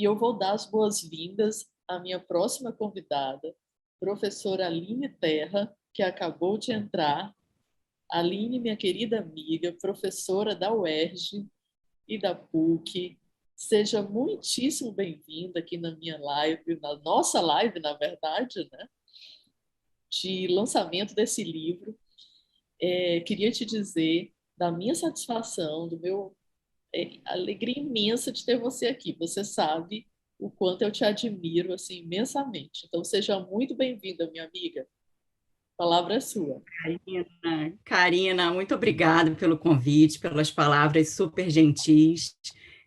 E eu vou dar as boas-vindas à minha próxima convidada, professora Aline Terra, que acabou de entrar. Aline, minha querida amiga, professora da UERJ e da PUC, seja muitíssimo bem-vinda aqui na minha live, na nossa live, na verdade, né? De lançamento desse livro. Queria te dizer da minha satisfação, do meu alegria imensa de ter você aqui. Você sabe o quanto eu te admiro assim imensamente. Então seja muito bem-vinda, minha amiga. A palavra é sua. Karina, muito obrigada pelo convite, pelas palavras super gentis.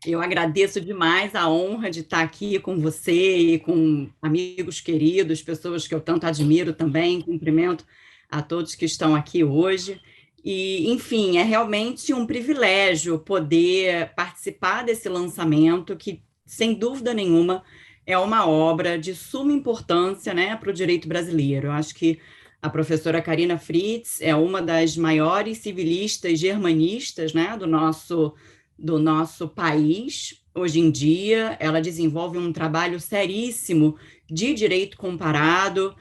Eu agradeço demais a honra de estar aqui com você e com amigos queridos, pessoas que eu tanto admiro também. Cumprimento a todos que estão aqui hoje. E, enfim, é realmente um privilégio poder participar desse lançamento, que, sem dúvida nenhuma, é uma obra de suma importância, né, para o direito brasileiro. Eu acho que a professora Carina Fritz é uma das maiores civilistas germanistas, né, do nosso país. Hoje em dia, ela desenvolve um trabalho seríssimo de direito comparado,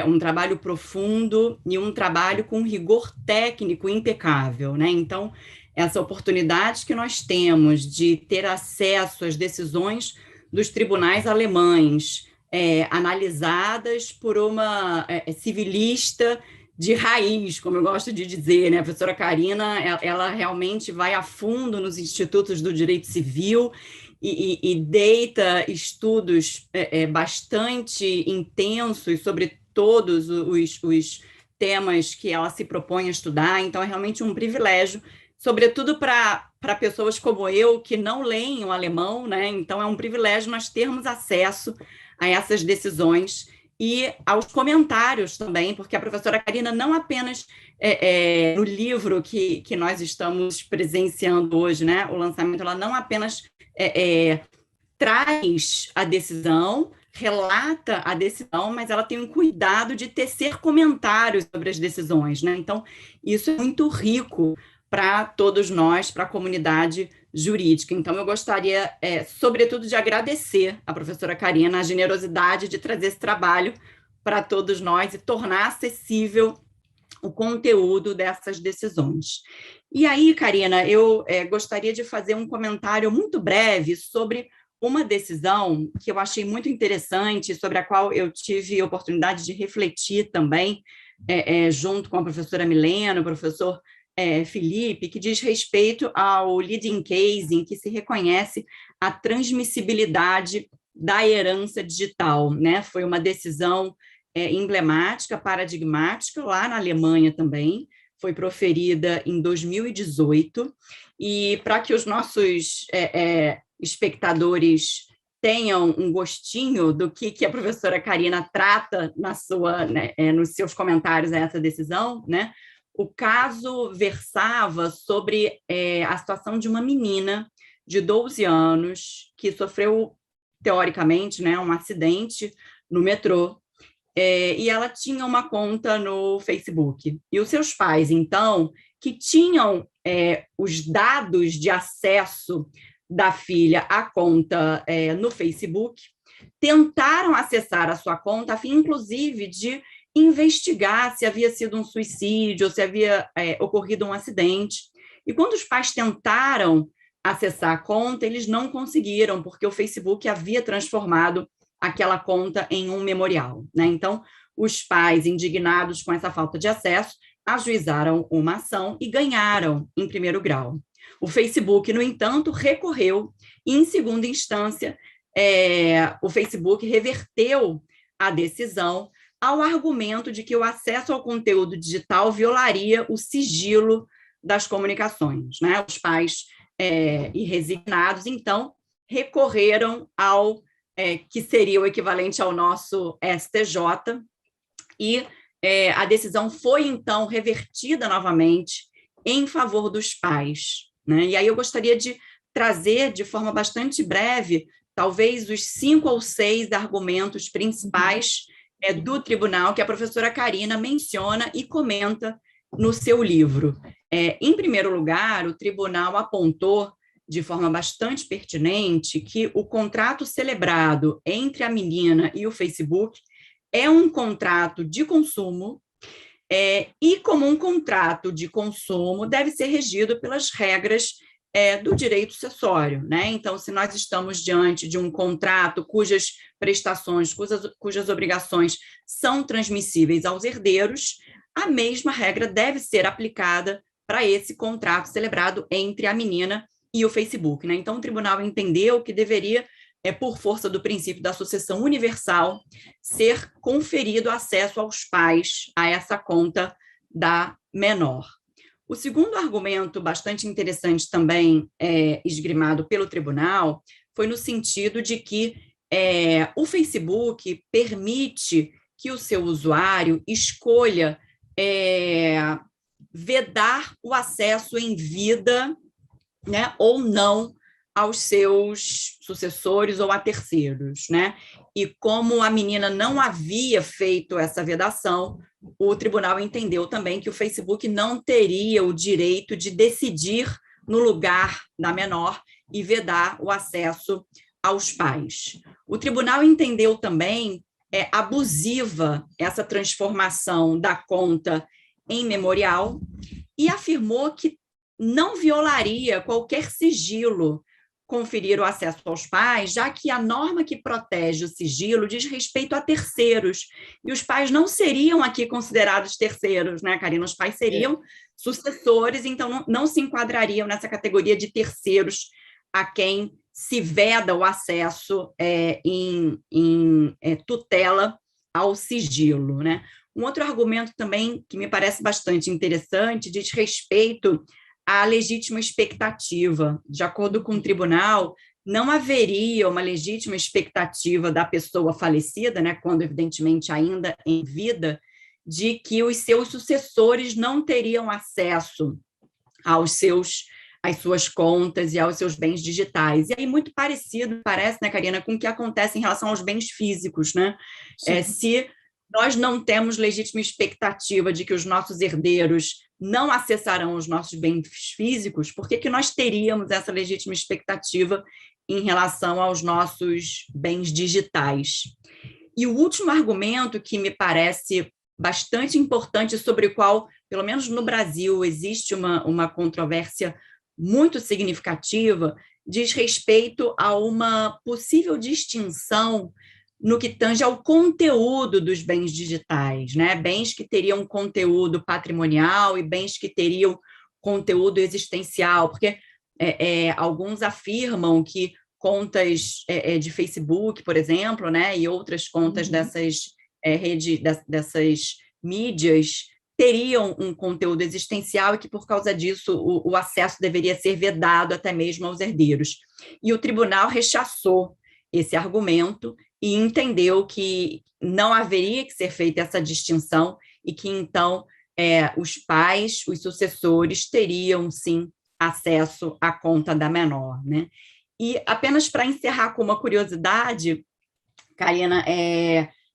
um trabalho profundo e um trabalho com rigor técnico impecável, né? Então, essa oportunidade que nós temos de ter acesso às decisões dos tribunais alemães, analisadas por uma civilista de raiz, como eu gosto de dizer, né? A professora Carina, ela realmente vai a fundo nos institutos do direito civil e deita estudos bastante intensos sobre todos os temas que ela se propõe a estudar. Então, é realmente um privilégio, sobretudo para pessoas como eu, que não leem o alemão, né? Então, é um privilégio nós termos acesso a essas decisões e aos comentários também, porque a professora Carina não apenas no livro que nós estamos presenciando hoje, né, o lançamento, ela não apenas traz a decisão, relata a decisão, mas ela tem um cuidado de tecer comentários sobre as decisões, né? Então, isso é muito rico para todos nós, para a comunidade jurídica. Então, eu gostaria, sobretudo, de agradecer à professora Carina a generosidade de trazer esse trabalho para todos nós e tornar acessível o conteúdo dessas decisões. E aí, Carina, eu gostaria de fazer um comentário muito breve sobre uma decisão que eu achei muito interessante, sobre a qual eu tive a oportunidade de refletir também, junto com a professora Milena, o professor Felipe, que diz respeito ao leading case, em que se reconhece a transmissibilidade da herança digital, né? Foi uma decisão emblemática, paradigmática, lá na Alemanha também, foi proferida em 2018, e para que os nossos espectadores tenham um gostinho do que a professora Carina trata nos seus comentários a essa decisão, né? O caso versava sobre a situação de uma menina de 12 anos que sofreu, teoricamente, né, um acidente no metrô, e ela tinha uma conta no Facebook. E os seus pais, então, que tinham os dados de acesso da filha à conta no Facebook, tentaram acessar a sua conta, a fim, inclusive, de investigar se havia sido um suicídio, ou se havia ocorrido um acidente. E quando os pais tentaram acessar a conta, eles não conseguiram, porque o Facebook havia transformado aquela conta em um memorial, né? Então, os pais, indignados com essa falta de acesso, ajuizaram uma ação e ganharam em primeiro grau. O Facebook, no entanto, recorreu e, em segunda instância, o Facebook reverteu a decisão ao argumento de que o acesso ao conteúdo digital violaria o sigilo das comunicações, né? Os pais, irresignados, então, recorreram ao que seria o equivalente ao nosso STJ, e a decisão foi, então, revertida novamente em favor dos pais, né? E aí eu gostaria de trazer, de forma bastante breve, talvez os 5 ou 6 argumentos principais do tribunal que a professora Carina menciona e comenta no seu livro. Em primeiro lugar, o tribunal apontou de forma bastante pertinente que o contrato celebrado entre a menina e o Facebook é um contrato de consumo, e como um contrato de consumo deve ser regido pelas regras do direito sucessório, né? Então, se nós estamos diante de um contrato cujas prestações, cujas obrigações são transmissíveis aos herdeiros, a mesma regra deve ser aplicada para esse contrato celebrado entre a menina e o Facebook, né? Então, o tribunal entendeu que deveria, por força do princípio da sucessão universal, ser conferido acesso aos pais a essa conta da menor. O segundo argumento, bastante interessante também, esgrimado pelo tribunal, foi no sentido de que o Facebook permite que o seu usuário escolha vedar o acesso em vida, né, ou não, aos seus sucessores ou a terceiros, né? E como a menina não havia feito essa vedação, o tribunal entendeu também que o Facebook não teria o direito de decidir no lugar da menor e vedar o acesso aos pais. O tribunal entendeu também abusiva essa transformação da conta em memorial e afirmou que não violaria qualquer sigilo conferir o acesso aos pais, já que a norma que protege o sigilo diz respeito a terceiros, e os pais não seriam aqui considerados terceiros, né, Karina? Os pais seriam sucessores, então não se enquadrariam nessa categoria de terceiros a quem se veda o acesso em tutela ao sigilo, né? Um outro argumento também que me parece bastante interessante diz respeito à legítima expectativa. De acordo com o tribunal, não haveria uma legítima expectativa da pessoa falecida, né, quando evidentemente ainda em vida, de que os seus sucessores não teriam acesso às suas contas e aos seus bens digitais. E aí muito parecido, parece, né, Karina, com o que acontece em relação aos bens físicos, né? Se nós não temos legítima expectativa de que os nossos herdeiros não acessarão os nossos bens físicos, por que nós teríamos essa legítima expectativa em relação aos nossos bens digitais? E o último argumento que me parece bastante importante, sobre o qual, pelo menos no Brasil, existe uma controvérsia muito significativa, diz respeito a uma possível distinção no que tange ao conteúdo dos bens digitais, né? Bens que teriam conteúdo patrimonial e bens que teriam conteúdo existencial, porque alguns afirmam que contas de Facebook, por exemplo, né, e outras contas dessas dessas mídias teriam um conteúdo existencial e que, por causa disso, o acesso deveria ser vedado até mesmo aos herdeiros. E o tribunal rechaçou esse argumento e entendeu que não haveria que ser feita essa distinção e que, então, os pais, os sucessores, teriam, sim, acesso à conta da menor, né? E apenas para encerrar com uma curiosidade, Karina,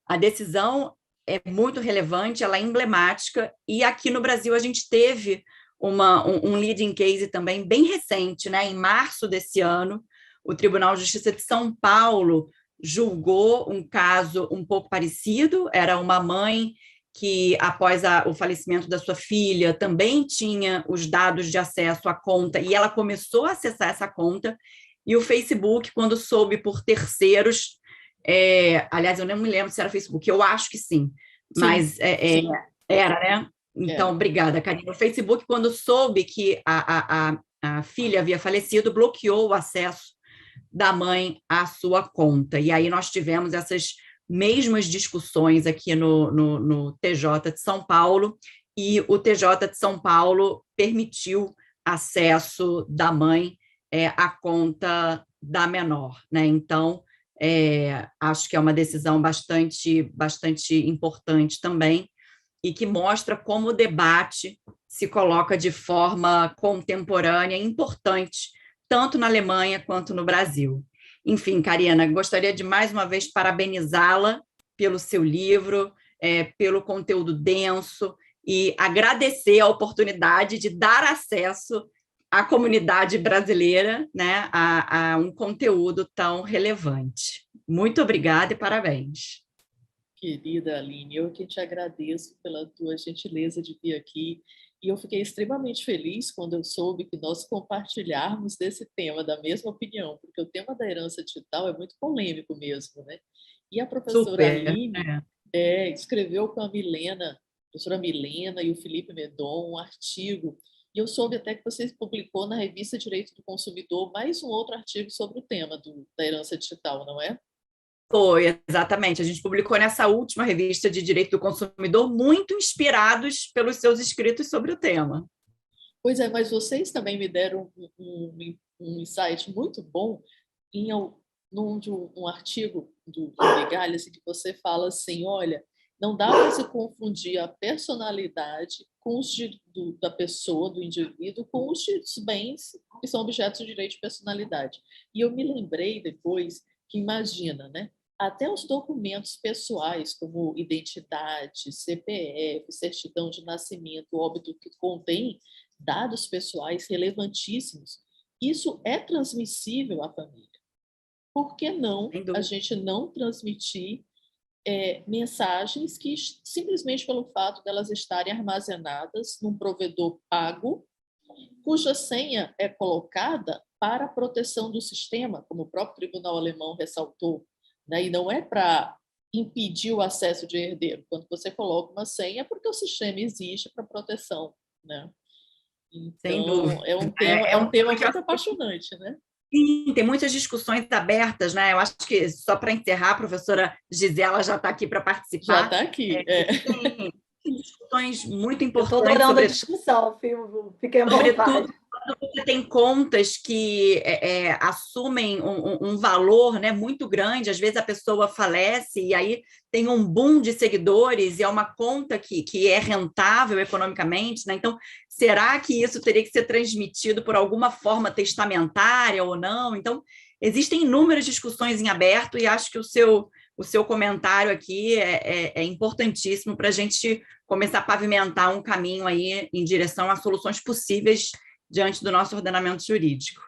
a decisão é muito relevante, ela é emblemática, e aqui no Brasil a gente teve um leading case também bem recente, né? Em março desse ano, o Tribunal de Justiça de São Paulo julgou um caso um pouco parecido. Era uma mãe que, após o falecimento da sua filha, também tinha os dados de acesso à conta, e ela começou a acessar essa conta, e o Facebook, quando soube por terceiros, aliás, eu não me lembro se era Facebook, eu acho que sim, mas sim. Era, né? Então, obrigada, Karina. O Facebook, quando soube que a filha havia falecido, bloqueou o acesso da mãe à sua conta. E aí nós tivemos essas mesmas discussões aqui no TJ de São Paulo, e o TJ de São Paulo permitiu acesso da mãe à conta da menor, né? Então, acho que é uma decisão bastante importante também, e que mostra como o debate se coloca de forma contemporânea e importante, tanto na Alemanha quanto no Brasil. Enfim, Karina, gostaria de mais uma vez parabenizá-la pelo seu livro, pelo conteúdo denso, e agradecer a oportunidade de dar acesso a comunidade brasileira, né, a um conteúdo tão relevante. Muito obrigada e parabéns. Querida Aline, eu que te agradeço pela tua gentileza de vir aqui, e eu fiquei extremamente feliz quando eu soube que nós compartilharmos desse tema, da mesma opinião, porque o tema da herança digital é muito polêmico mesmo, né? E a professora Super. Aline escreveu com a Milena, a professora Milena e o Felipe Medon, um artigo, e eu soube até que vocês publicou na revista Direito do Consumidor mais um outro artigo sobre o tema da herança digital, não é? Foi, exatamente. A gente publicou nessa última revista de Direito do Consumidor, muito inspirados pelos seus escritos sobre o tema. Pois é, mas vocês também me deram um insight muito bom em um artigo do Migalhas em que você fala assim, olha, não dá para se confundir a personalidade com da pessoa, do indivíduo, com os bens que são objetos de direito de personalidade. E eu me lembrei depois que, imagina, né? Até os documentos pessoais, como identidade, CPF, certidão de nascimento, óbito, que contém dados pessoais relevantíssimos, isso é transmissível à família. Por que não a gente não transmitir mensagens que, simplesmente pelo fato delas estarem armazenadas num provedor pago, cuja senha é colocada para a proteção do sistema, como o próprio tribunal alemão ressaltou, né? E não é para impedir o acesso de herdeiro. Quando você coloca uma senha, é porque o sistema existe para proteção, né? Sem Então, dúvida. é um tema Que eu muito apaixonante, né? Sim, tem muitas discussões abertas, né? Eu acho que, só para encerrar, a professora Gisela já está aqui para Já participar. está aqui. Tem discussões muito Eu estou importantes adorando a sobre discussão, fiquei à vontade. sobretudo quando você tem contas que assumem um valor, né, muito grande, às vezes a pessoa falece e aí tem um boom de seguidores e é uma conta que é rentável economicamente, né? Então, será que isso teria que ser transmitido por alguma forma testamentária ou não? Então, existem inúmeras discussões em aberto e acho que o seu comentário aqui é importantíssimo para a gente começar a pavimentar um caminho aí em direção a soluções possíveis diante do nosso ordenamento jurídico.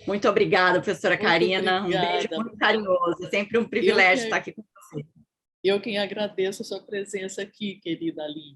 Muito obrigada, professora Karina. Um beijo muito carinhoso. É sempre um privilégio estar aqui com você. Eu quem agradeço a sua presença aqui, querida Aline.